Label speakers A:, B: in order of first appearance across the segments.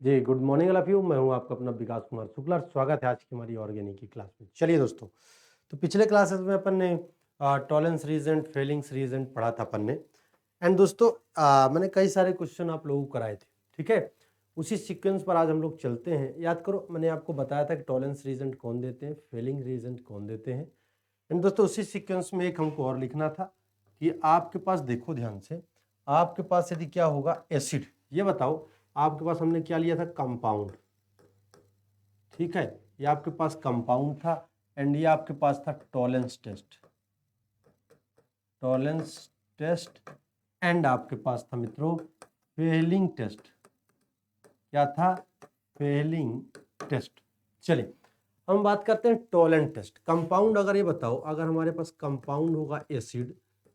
A: Ji, good morning all of you. मैं हूँ आपका अपना विकास कुमार शुक्ला और स्वागत है आज की हमारी ऑर्गेनिक की क्लास में। चलिए दोस्तों, तो पिछले क्लासेस में अपन ने टॉलेंस रीजन, फेलिंग्स रीजन पढ़ा था अपन ने। एंड दोस्तों, मैंने कई सारे क्वेश्चन आप लोगों को कराए थे, ठीक है। उसी सीक्वेंस पर आज हम लोग चलते हैं। याद करो, मैंने आपको बताया था कि टॉलेंस रीजन कौन देते हैं, फेलिंग रीजन कौन देते हैं। एंड दोस्तों, उसी सीक्वेंस में एक हमको और लिखना था कि आपके पास, देखो ध्यान से, आपके पास यदि क्या होगा, एसिड। ये बताओ, आपके पास हमने क्या लिया था, कंपाउंड, ठीक है। ये आपके पास कंपाउंड था एंड ये आपके पास था Tollens test, Tollens test. And आपके पास था मित्रों फेलिंग टेस्ट। क्या था? Fehling test. चलिए, हम बात करते हैं टॉलेंट टेस्ट। कंपाउंड, अगर ये बताओ, अगर हमारे पास कंपाउंड होगा एसिड,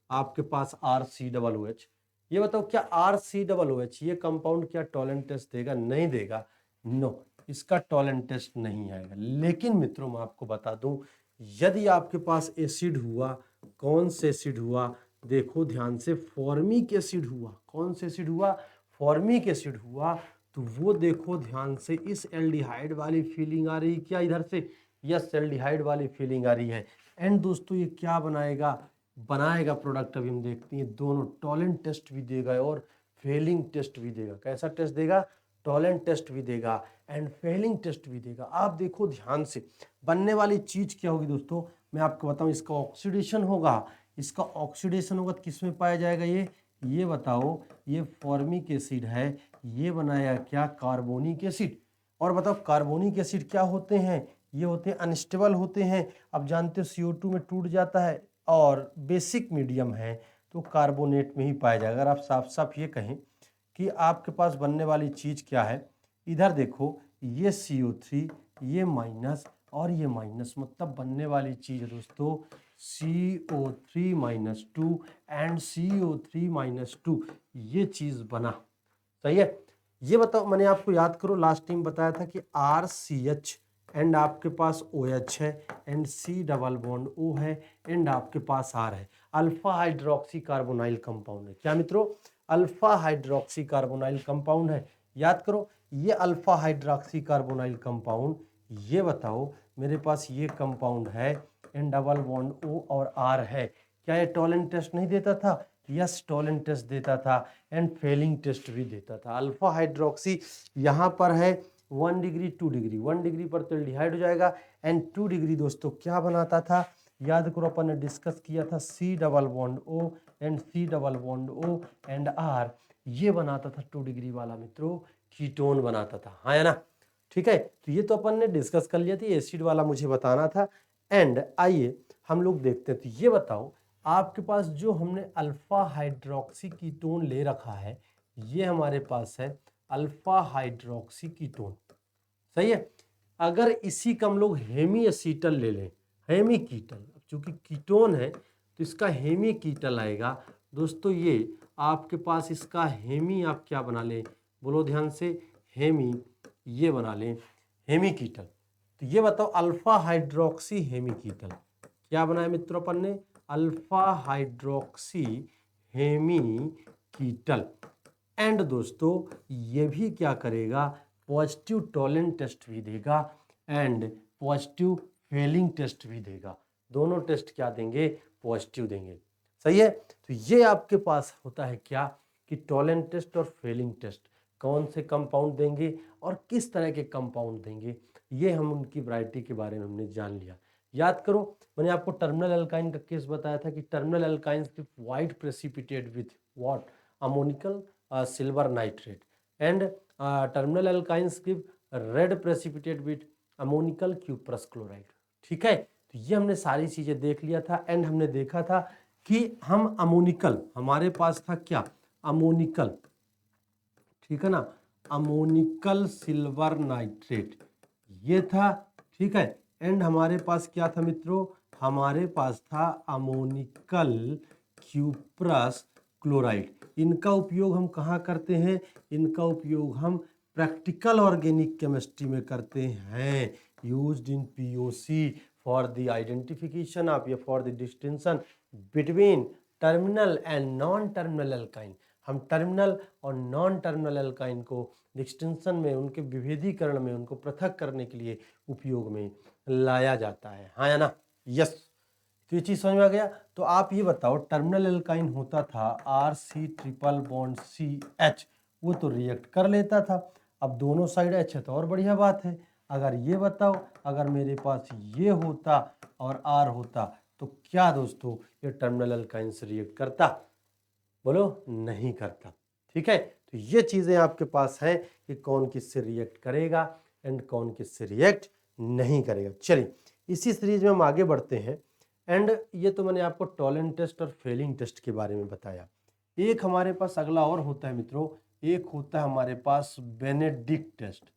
A: आपके पास RCOOH, ये बताओ क्या RCOOH ये कंपाउंड क्या टॉलेंट टेस्ट देगा? नहीं देगा, नो, इसका टॉलेंट टेस्ट नहीं आएगा। लेकिन मित्रों, मैं आपको बता दूं, यदि आपके पास एसिड हुआ, कौन से एसिड हुआ, देखो ध्यान से, फॉर्मिक एसिड हुआ। कौन से एसिड हुआ? फॉर्मिक एसिड हुआ। तो वो देखो ध्यान से, इस एल्डिहाइड वाली फीलिंग आ रही है क्या इधर से? यस, एल्डिहाइड वाली फीलिंग आ रही है। एंड दोस्तों, ये क्या बनाएगा? बनाएगा प्रोडक्ट। अभी हम देखते हैं, दोनों टॉलेंट टेस्ट भी देगा और फेलिंग टेस्ट भी देगा। कैसा टेस्ट देगा? टॉलेंट टेस्ट भी देगा एंड फेलिंग टेस्ट भी देगा। आप देखो ध्यान से, बनने वाली चीज क्या होगी दोस्तों, मैं आपको बताऊं, इसका ऑक्सीडेशन होगा। इसका ऑक्सीडेशन होगा तो किस में पाया जाएगा? ये बताओ, ये फॉर्मिक एसिड है, ये बनाया क्या? Carbonic acid. और बताओ, कार्बोनिक एसिड क्या होते हैं? ये होते हैं अनस्टेबल होते हैं। अब जानते हो CO2 में टूट जाता है और बेसिक मीडियम है तो कार्बोनेट में ही पाया जाएगा। अगर आप साफ साफ ये कहें कि आपके पास बनने वाली चीज क्या है, इधर देखो, ये CO3, ये माइनस और ये माइनस, मतलब बनने वाली चीज है दोस्तों CO3-2 एंड CO3-2, ये चीज बना। सही है। ये बताओ, मैंने आपको याद करो लास्ट टाइम बताया था कि RCH एंड आपके पास OH है and C double bond O है एंड आपके पास R है। अल्फा हाइड्रोक्सी कार्बोनाइल कंपाउंड है। क्या मित्रों? अल्फा हाइड्रोक्सी कार्बोनाइल कंपाउंड है। याद करो, ये अल्फा हाइड्रोक्सी कार्बोनाइल कंपाउंड, ये बताओ मेरे पास ये कंपाउंड है एंड डबल बॉन्ड O और R है। क्या ये टॉलेंट टेस्ट नहीं देता था? यस, टॉलेंट टेस्ट देता था एंड फेलिंग टेस्ट भी देता था। अल्फा हाइड्रोक्सी यहाँ पर है 1 डिग्री 2 डिग्री, 1 डिग्री पर तो एल्डिहाइड हो जाएगा एंड 2 डिग्री दोस्तों क्या बनाता था? याद करो, अपन ने डिस्कस किया था C double bond O and C double bond O and R, ये बनाता था 2 डिग्री वाला मित्रों कीटोन बनाता था। हाँ या ना? ठीक है, तो ये तो अपन ने डिस्कस कर लिया था, एसिड वाला मुझे बताना था। एंड आइए हम लोग देखते हैं, तो ये बताओ, आपके पास जो हमने अल्फा हाइड्रोक्सी कीटोन ले रखा है, ये हमारे पास है अल्फा हाइड्रोक्सी कीटोन। सही है। अगर इसी का हम लोग हेमी एसीटल ले लें, हेमी कीटल, चूंकि कीटोन है तो इसका हेमी कीटल आएगा दोस्तों। ये आपके पास इसका हेमी आप क्या बना लें, बोलो ध्यान से, हेमी, ये बना लें हेमी कीटल। तो ये बताओ, अल्फा हाइड्रोक्सी हेमी कीटल क्या बनाया मित्रों अपन ने? Alpha hydroxy hemiketal. And दोस्तों, ये भी क्या करेगा? पॉजिटिव टॉलेंट टेस्ट भी देगा एंड पॉजिटिव फेलिंग टेस्ट भी देगा। दोनों टेस्ट क्या देंगे? पॉजिटिव देंगे। सही है। तो ये आपके पास होता है क्या कि टॉलेंट टेस्ट और फेलिंग टेस्ट कौन से कंपाउंड देंगे और किस तरह के कंपाउंड देंगे, ये हम उनकी वैरायटी के बारे में हमने जान लिया। याद करो, मैंने आपको टर्मिनल अल्काइन का केस बताया था कि terminal alkynes with white precipitate with what? Ammoniacal silver nitrate and terminal alkynes give red precipitate with ammoniacal cuprous chloride. ठीक है, तो ये हमने सारी चीजें देख लिया था एंड हमने देखा था कि हम अमोनिकल, हमारे पास था क्या? अमोनिकल, ठीक है ना, अमोनिकल सिल्वर नाइट्रेट, ये था। ठीक है, एंड हमारे पास क्या था मित्रों? हमारे पास था अमोनिकल क्यूप्रस क्लोराइड। इनका उपयोग हम कहाँ करते हैं? इनका उपयोग हम प्रैक्टिकल ऑर्गेनिक केमिस्ट्री में करते हैं, used in POC for the identification of या for the distinction between terminal and non terminal alkyne. हम टर्मिनल और नॉन टर्मिनल एल्काइन को डिस्टिंक्शन में, उनके विभेदीकरण में, उनको पृथक करने के लिए उपयोग में लाया जाता है। हाँ या ना? यस। तो ये चीज़ समझ में आ गया। तो आप ये बताओ, टर्मिनल एल्काइन होता था RC ट्रिपल बॉन्ड CH, वो तो रिएक्ट कर लेता था। अब दोनों साइड H है तो और बढ़िया बात है। अगर ये बताओ, अगर मेरे पास ये होता और R होता तो क्या दोस्तों ये टर्मिनल एल्काइन से रिएक्ट करता? बोलो, नहीं करता। ठीक है, तो ये चीज़ें आपके पास है कि कौन किससे रिएक्ट करेगा एंड कौन किससे रिएक्ट नहीं करेगा। चलिए, इसी सीरीज में हम आगे बढ़ते हैं। एंड ये तो मैंने आपको टॉलेंट टेस्ट और फेलिंग टेस्ट के बारे में बताया। एक हमारे पास अगला और होता है मित्रों, एक होता है हमारे पास बेनेडिक्ट टेस्ट।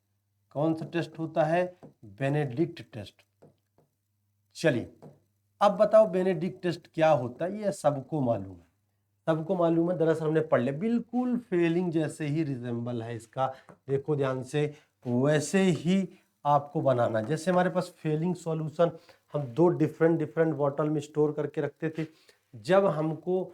A: कौन सा टेस्ट होता है? Benedict test. चलिए, अब बताओ बेनेडिक्ट टेस्ट क्या होता है? ये सबको मालूम है, सबको मालूम है। दरअसल हमने पढ़ लिया, बिल्कुल फेलिंग जैसे ही रिजेंबल है इसका। देखो ध्यान से, वैसे ही आपको बनाना। जैसे हमारे पास फेलिंग सॉल्यूशन हम दो डिफरेंट बॉटल में स्टोर करके रखते थे। जब हमको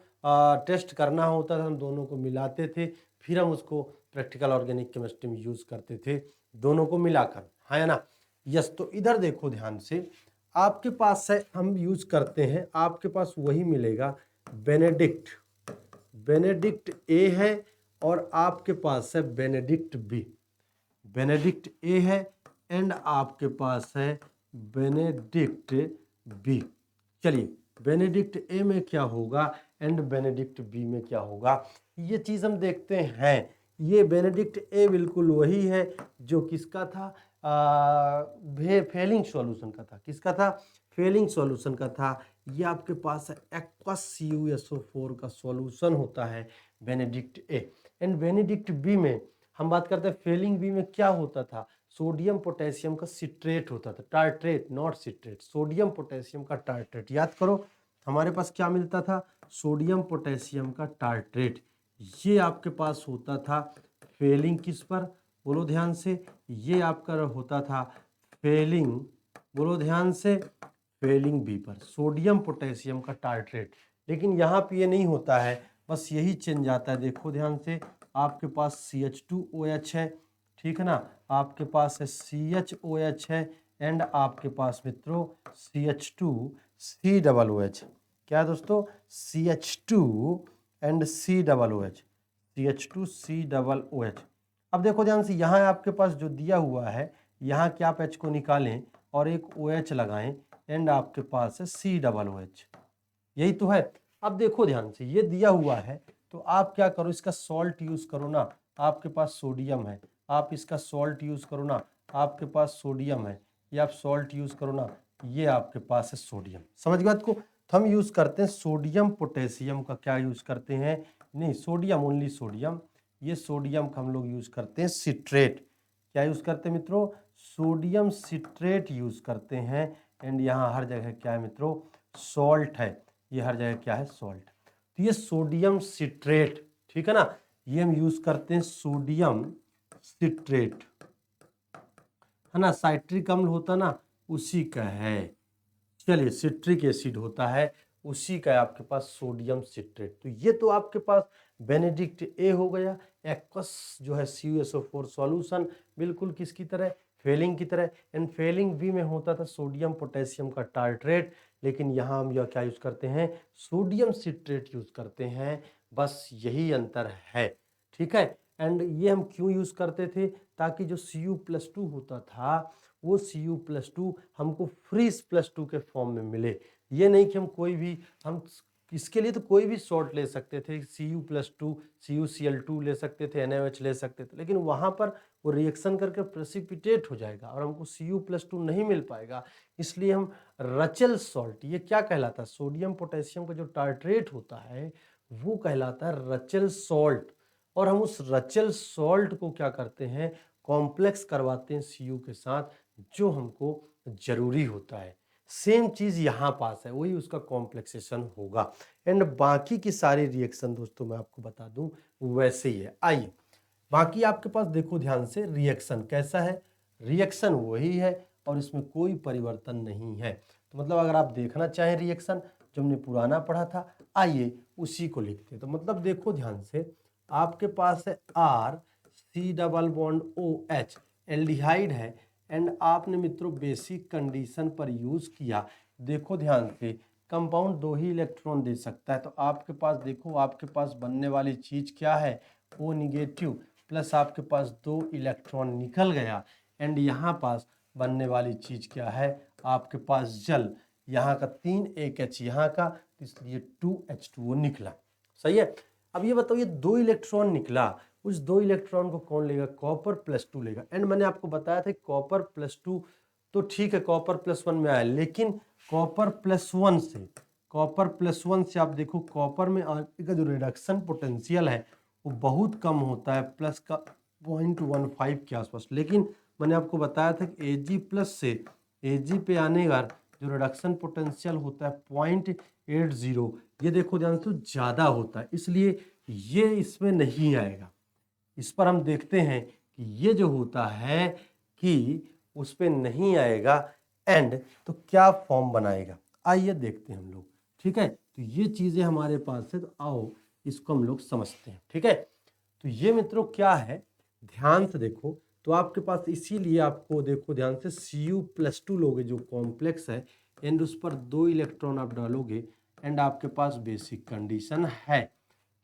A: टेस्ट करना होता था हम दोनों को मिलाते थे, फिर हम उसको प्रैक्टिकल ऑर्गेनिक केमिस्ट्री में यूज करते थे, दोनों को मिलाकर। हाँ या ना? यस। तो इधर देखो ध्यान से, आपके पास है, हम यूज करते हैं, आपके पास वही मिलेगा बेनेडिक्ट। बेनेडिक्ट ए है और आपके पास है बेनेडिक्ट बी। बेनेडिक्ट ए है एंड आपके पास है बेनेडिक्ट बी। चलिए, बेनेडिक्ट ए में क्या होगा एंड बेनेडिक्ट बी में क्या होगा, ये चीज़ हम देखते हैं। ये बेनेडिक्ट ए बिल्कुल वही है जो किसका था, फेलिंग सॉल्यूशन का था। किसका था? फेलिंग सॉल्यूशन का था। ये आपके पास एक्वस CuSO4 का सॉल्यूशन होता है Benedict A. And Benedict B में हम बात करते हैं, फेलिंग बी में क्या होता था? सोडियम पोटेशियम का सिट्रेट होता था, tartrate, not citrate, sodium potassium का टार्ट्रेट। याद करो, हमारे पास क्या मिलता था? सोडियम पोटेशियम का टार्ट्रेट। ये आपके पास होता था फेलिंग किस पर? बोलो ध्यान से, ये आपका होता था फेलिंग, बोलो ध्यान से, फेलिंग बी पर, सोडियम पोटेशियम का टार्ट्रेट। लेकिन यहाँ पे ये नहीं होता है, बस यही चेंज आता है। देखो ध्यान से, आपके पास CH2OH है, ठीक है ना, आपके पास है CHOH है एंड आपके पास मित्रों CH2COOH। क्या है दोस्तों? CH2 and COOH, CH2COOH। अब देखो ध्यान से, यहाँ आपके पास जो दिया हुआ है, यहाँ के आप H को निकालें और एक OH लगाएं एंड आपके पास है COOH। यही तो है। अब देखो ध्यान से, ये दिया हुआ है तो आप क्या करो, इसका सॉल्ट यूज करो ना। आपके पास सोडियम है, आप इसका सॉल्ट यूज करो ना। आपके पास सोडियम है, ये आप सॉल्ट यूज करो ना। ये आपके पास है सोडियम। समझ गए बात को? तो हम यूज करते हैं सोडियम पोटेशियम का, क्या यूज करते हैं? नहीं, सोडियम, ओनली सोडियम। ये सोडियम का हम लोग यूज करते हैं सिट्रेट। क्या यूज करते हैं मित्रों? सोडियम सिट्रेट यूज करते हैं। एंड यहाँ हर जगह क्या है मित्रों? सॉल्ट है। ये हर जगह क्या है? सॉल्ट। तो ये सोडियम सिट्रेट, ठीक है ना, ये हम यूज करते हैं सोडियम सिट्रेट, है ना, साइट्रिक अम्ल होता ना, उसी का है। चलिए, सिट्रिक एसिड होता है, उसी का है आपके पास सोडियम सिट्रेट। तो ये तो आपके पास बेनेडिक्ट ए हो गया। एक्वस जो है CuSO4 सॉल्यूशन, बिल्कुल किसकी तरह? फेलिंग की तरह। एंड फेलिंग बी में होता था सोडियम पोटेशियम का टार्ट्रेट, लेकिन यहाँ हम यह क्या यूज करते हैं? सोडियम सिट्रेट यूज करते हैं। बस यही अंतर है, ठीक है। एंड ये हम क्यों यूज करते थे? ताकि जो Cu+2 होता था, वो Cu+2 हमको फ्रीज+2 के फॉर्म में मिले। ये नहीं कि हम कोई भी, हम इसके लिए तो कोई भी सॉल्ट ले सकते थे, Cu+2, CuCl2 ले सकते थे, NaOH ले सकते थे, लेकिन वहाँ पर वो रिएक्शन करके प्रेसिपिटेट हो जाएगा और हमको Cu+2 नहीं मिल पाएगा। इसलिए हम रचेल सॉल्ट, ये क्या कहलाता है? सोडियम पोटेशियम का जो टार्ट्रेट होता है वो कहलाता है रचेल सॉल्ट। और हम उस रचेल सॉल्ट को क्या करते हैं? कॉम्प्लेक्स करवाते हैं Cu के साथ, जो हमको जरूरी होता है। सेम चीज यहाँ पास है, वही उसका कॉम्प्लेक्सेशन होगा। एंड बाकी की सारी रिएक्शन दोस्तों मैं आपको बता दूं वैसे ही है। आइए, बाकी आपके पास देखो ध्यान से, रिएक्शन कैसा है? रिएक्शन वही है और इसमें कोई परिवर्तन नहीं है। तो मतलब अगर आप देखना चाहें रिएक्शन जो हमने पुराना पढ़ा था, आइए उसी को लिखते हैं। तो मतलब देखो ध्यान से, आपके पास है R C double bond O H, aldehyde है, एंड आपने मित्रों बेसिक कंडीशन पर यूज किया। देखो ध्यान से, कंपाउंड 2 ही इलेक्ट्रॉन दे सकता है, तो आपके पास देखो, आपके पास बनने वाली चीज क्या है, ओ निगेटिव प्लस आपके पास 2 इलेक्ट्रॉन निकल गया, एंड यहाँ पास बनने वाली चीज क्या है, आपके पास जल, यहाँ का 3 एक एच यहाँ का, इसलिए 2H2O निकला। सही है। अब ये बताओ, ये 2 इलेक्ट्रॉन निकला, उस 2 इलेक्ट्रॉन को कौन लेगा, कॉपर +2 लेगा। एंड मैंने आपको बताया था कॉपर +2 तो ठीक है, कॉपर +1 में आया, लेकिन कॉपर प्लस वन से आप देखो, कॉपर में का जो रिडक्शन पोटेंशियल है वो बहुत कम होता है, प्लस का 0.15 के आसपास। लेकिन मैंने आपको बताया था कि Ag+ से Ag पे आने का जो रिडक्शन पोटेंशियल होता है 0.80, ये देखो ध्यान से ज़्यादा होता है, इसलिए ये इसमें नहीं आएगा। इस पर हम देखते हैं कि ये जो होता है कि उस पर नहीं आएगा, एंड तो क्या फॉर्म बनाएगा, आइए देखते हैं हम लोग। ठीक है, तो ये चीज़ें हमारे पास है, तो आओ इसको हम लोग समझते हैं। ठीक है, तो ये मित्रों क्या है, ध्यान से देखो, तो आपके पास इसीलिए आपको देखो ध्यान से Cu+2 लोगे जो कॉम्प्लेक्स है, एंड उस पर 2 इलेक्ट्रॉन आप डालोगे, एंड आपके पास बेसिक कंडीशन है।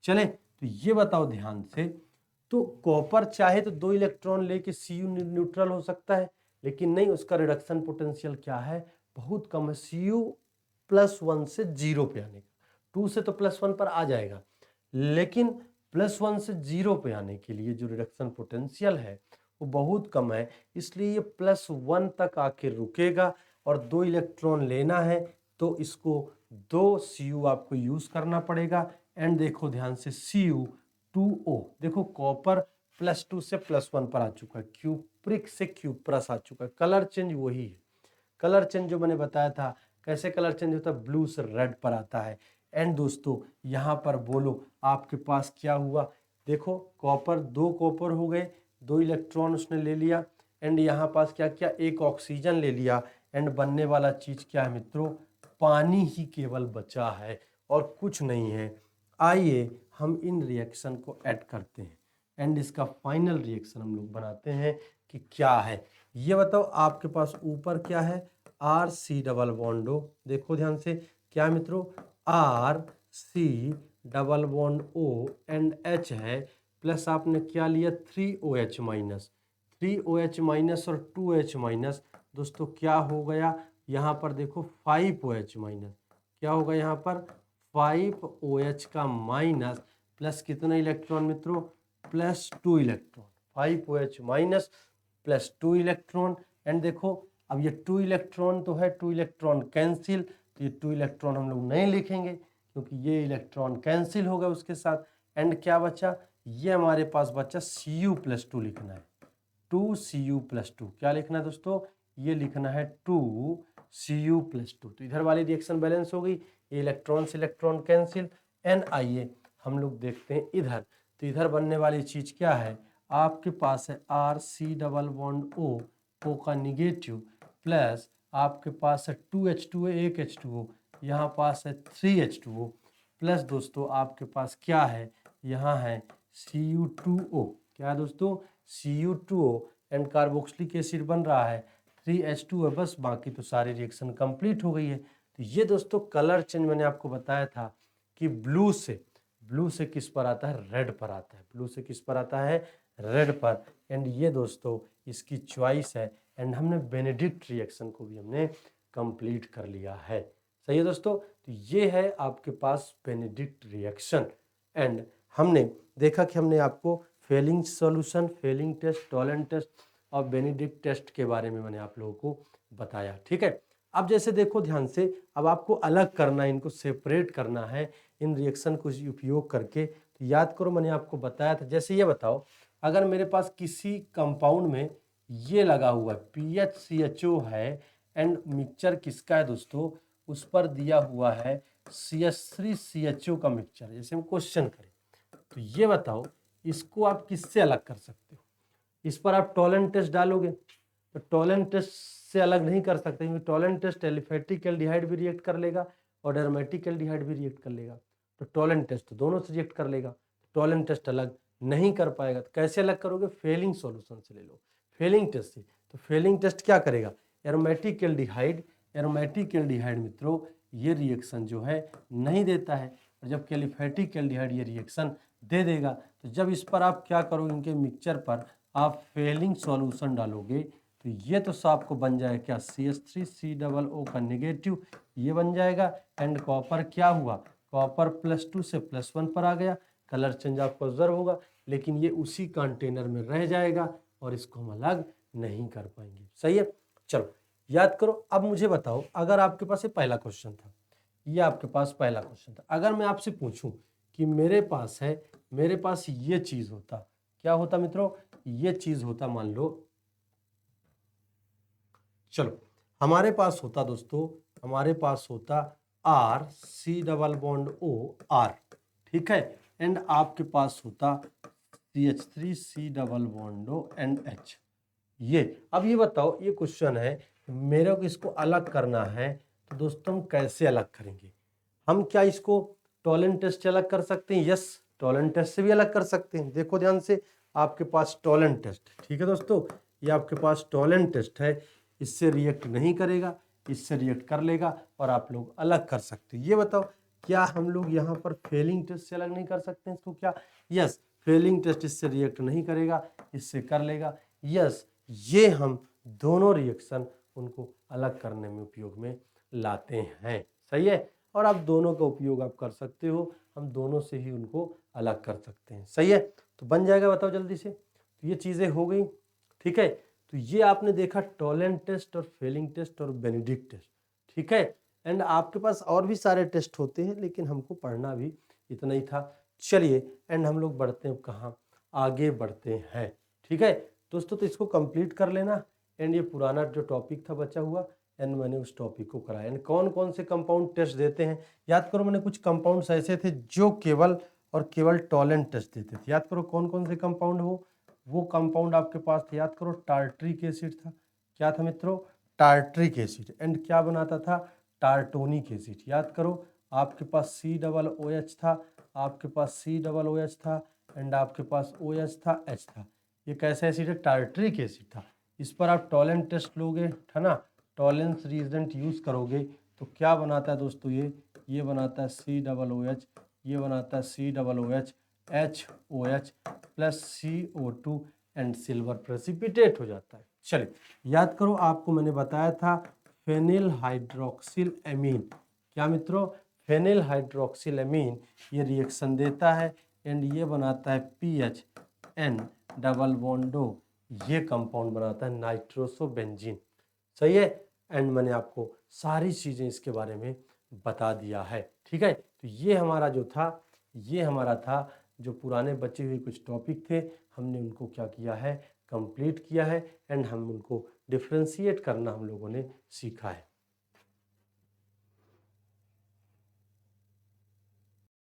A: चले, तो ये बताओ ध्यान से, तो कॉपर चाहे तो 2 इलेक्ट्रॉन लेके Cu न्यूट्रल हो सकता है, लेकिन नहीं, उसका रिडक्शन पोटेंशियल क्या है, बहुत कम है, Cu+1 से 0 पे आने का। 2 से तो +1 पर आ जाएगा, लेकिन +1 से 0 पे आने के लिए जो रिडक्शन पोटेंशियल है वो बहुत कम है, इसलिए ये +1 तक आके रुकेगा, और 2 इलेक्ट्रॉन लेना है तो इसको 2 Cu आपको यूज करना पड़ेगा। एंड देखो ध्यान से, Cu2O, देखो कॉपर +2 से +1 पर आ चुका है, क्यूप्रिक से क्यूप्रस आ चुका है, कलर चेंज वही है। कलर चेंज जो मैंने बताया था, कैसे कलर चेंज होता है, ब्लू से रेड पर आता है। एंड दोस्तों यहाँ पर बोलो आपके पास क्या हुआ, देखो कॉपर 2 कॉपर हो गए, 2 इलेक्ट्रॉन उसने ले लिया, एंड यहाँ पास क्या क्या, एक ऑक्सीजन ले लिया, एंड बनने वाला चीज क्या है मित्रों, पानी ही केवल बचा है और कुछ नहीं है। आइए हम इन रिएक्शन को ऐड करते हैं, एंड इसका फाइनल रिएक्शन हम लोग बनाते हैं कि क्या है। ये बताओ, आपके पास ऊपर क्या है, RC डबल बॉन्ड O, देखो ध्यान से, क्या मित्रों, RC double bond O and H है, प्लस आपने क्या लिया, 3OH-, 3OH- और 2H-, दोस्तों क्या हो गया, यहाँ पर देखो 5OH-, क्या होगा यहाँ पर, 5OH का माइनस, प्लस कितना इलेक्ट्रॉन मित्रों, +2 इलेक्ट्रॉन, 5OH- +2 इलेक्ट्रॉन। एंड देखो, अब ये 2 इलेक्ट्रॉन तो है, 2 इलेक्ट्रॉन कैंसिल, तो ये 2 इलेक्ट्रॉन हम लोग नहीं लिखेंगे क्योंकि ये इलेक्ट्रॉन कैंसिल होगा उसके साथ। एंड क्या बचा, ये हमारे पास बचा Cu+2 लिखना है, 2Cu+2, क्या लिखना है दोस्तों, ये लिखना है 2Cu+2। तो इधर वाली रिएक्शन बैलेंस हो गई, ये इलेक्ट्रॉन से इलेक्ट्रॉन कैंसिल। एंड आइए हम लोग देखते हैं इधर, तो इधर बनने वाली चीज क्या है, आपके पास है RC डबल बॉन्ड O का निगेटिव, प्लस आपके पास है 2H2O, एक H2O, यहाँ पास है 3H2O, प्लस दोस्तों आपके पास क्या है, यहाँ है Cu2O, क्या है दोस्तों, Cu2O, एंड कार्बोक्सिलिक एसिड बन रहा है 3H2 है, बस बाकी तो सारी रिएक्शन कंप्लीट हो गई है। तो ये दोस्तों कलर चेंज मैंने आपको बताया था कि ब्लू से किस पर आता है, रेड पर आता है, ब्लू से किस पर आता है, रेड पर। एंड ये दोस्तों इसकी चॉइस है, एंड हमने बेनेडिक्ट रिएक्शन को भी हमने कंप्लीट कर लिया है। सही है दोस्तों, तो ये है आपके पास बेनेडिक्ट रिएक्शन। एंड हमने देखा कि हमने आपको Fehling solution, Fehling test, Tollens test और बेनेडिक्ट टेस्ट के बारे में मैंने आप लोगों को बताया। ठीक है, अब जैसे देखो ध्यान से, अब आपको अलग करना है, इनको सेपरेट करना है इन रिएक्शन को उपयोग करके। तो याद करो मैंने आपको बताया था, जैसे ये बताओ, अगर मेरे पास किसी कंपाउंड में ये लगा हुआ है PHCHO है, एंड मिक्सचर किसका है दोस्तों, उस पर दिया हुआ है CH3CHO का मिक्सचर, जैसे हम क्वेश्चन करें, तो ये बताओ इसको आप किससे अलग कर सकते हो, इस पर आप टॉलेंट टेस्ट डालोगे, तो टॉलेंट टेस्ट से अलग नहीं कर सकते क्योंकि टॉलेंट टेस्ट एलिफेटिक एल्डिहाइड भी रिएक्ट कर लेगा और एरोमेटिक एल्डिहाइड भी रिएक्ट कर लेगा, तो टॉलेंट टेस्ट तो दोनों से रिएक्ट कर लेगा। टोलेंट टेस्ट अलग नहीं कर पाएगा। तो कैसे अलग करोगे? फेलिंग सॉल्यूशन से ले लो, फेलिंग टेस्ट से। तो फेलिंग टेस्ट क्या करेगा? एरोमेटिक एल्डिहाइड मित्रों ये रिएक्शन जो है नहीं देता है, और जबकि एलिफेटिक एल्डिहाइड ये रिएक्शन दे देगा। तो जब इस पर आप क्या करोगे, इनके मिक्सचर पर आप फेलिंग सॉल्यूशन डालोगे तो ये तो आपको बन जाएगा क्या, CH3COO का नेगेटिव ये बन जाएगा। एंड कॉपर क्या हुआ, कॉपर +2 से +1 पर आ गया। कलर चेंज आपको ऑब्जर्व होगा, लेकिन ये उसी कंटेनर में रह जाएगा और इसको हम अलग नहीं कर पाएंगे। सही है, चलो याद करो। अब मुझे बताओ, अगर आपके पास ये पहला क्वेश्चन था, ये आपके पास पहला क्वेश्चन था, अगर मैं आपसे पूछूं कि मेरे पास ये चीज होता, क्या होता मित्रों? ये चीज होता, मान लो, चलो हमारे पास होता दोस्तों, हमारे पास होता RC⋯O R, ठीक है, एंड आपके पास होता CH3C⋯O एंड H। ये अब ये बताओ, ये क्वेश्चन है, मेरे को इसको अलग करना है, तो दोस्तों हम कैसे अलग करेंगे? हम क्या इसको टोलेंट टेस्ट से अलग कर सकते हैं? यस, टोलेंट टेस्ट से भी अलग कर सकते हैं। देखो ध्यान से, आपके पास टोलेंट टेस्ट, ठीक है दोस्तों, ये आपके पास टोलेंट टेस्ट है, इससे रिएक्ट नहीं करेगा, इससे रिएक्ट कर लेगा, और आप लोग अलग कर सकते हो। ये बताओ, क्या हम लोग यहाँ पर फेलिंग टेस्ट से अलग नहीं कर सकते हैं इसको? क्या? यस, फेलिंग टेस्ट इससे रिएक्ट नहीं करेगा, इससे कर लेगा। यस, ये हम दोनों रिएक्शन उनको अलग करने में उपयोग में लाते हैं। सही है, और आप दोनों का उपयोग आप कर सकते हो, हम दोनों से ही उनको अलग कर सकते हैं। सही है, तो बन जाएगा, बताओ जल्दी से। तो ये चीज़ें हो गई, ठीक है। तो ये आपने देखा टोलेंट टेस्ट और फेलिंग टेस्ट और बेनेडिक्ट टेस्ट, ठीक है। एंड आपके पास और भी सारे टेस्ट होते हैं, लेकिन हमको पढ़ना भी इतना ही था। चलिए, एंड हम लोग बढ़ते हैं कहाँ, आगे बढ़ते हैं, ठीक है दोस्तों। तो इसको कंप्लीट कर लेना, एंड ये पुराना जो टॉपिक था बचा हुआ, एंड मैंने उस टॉपिक को कराया। एंड कौन कौन से कंपाउंड टेस्ट देते हैं याद करो। मैंने कुछ कंपाउंड्स ऐसे थे जो केवल और केवल टोलेंट टेस्ट देते थे, याद करो कौन कौन से कंपाउंड वो कंपाउंड आपके पास थे, याद करो। टार्ट्रिक एसिड था, क्या था मित्रों? Tartaric acid. एंड क्या बनाता था? टार्टोनिक एसिड, याद करो। आपके पास COOH था, आपके पास COOH था, एंड आपके पास OH था, H था। ये कैसा एसिड है? टार्ट्रिक एसिड था। इस पर आप टोलेंट टेस्ट लोगे, है ना, टॉलेंस रिएजेंट यूज करोगे, तो क्या बनाता है दोस्तों? ये बनाता है COOH, ये बनाता है COOH HOH plus CO2 and silver precipitate हो जाता है। चलिए याद करो, आपको मैंने बताया था फेनिल हाइड्रोक्सिल एमीन, क्या मित्रों? फेनिल हाइड्रोक्सिल एमीन ये रिएक्शन देता है, एंड ये बनाता है PHN⋯O, ये कंपाउंड बनाता है नाइट्रोसोबेंजीन। सही है, एंड मैंने आपको सारी चीज़ें इसके बारे में बता दिया है, ठीक है। तो ये हमारा जो था, ये हमारा था जो पुराने बचे हुए कुछ टॉपिक थे, हमने उनको क्या किया है, कंप्लीट किया है, एंड हम उनको डिफ्रेंशिएट करना हम लोगों ने सीखा है।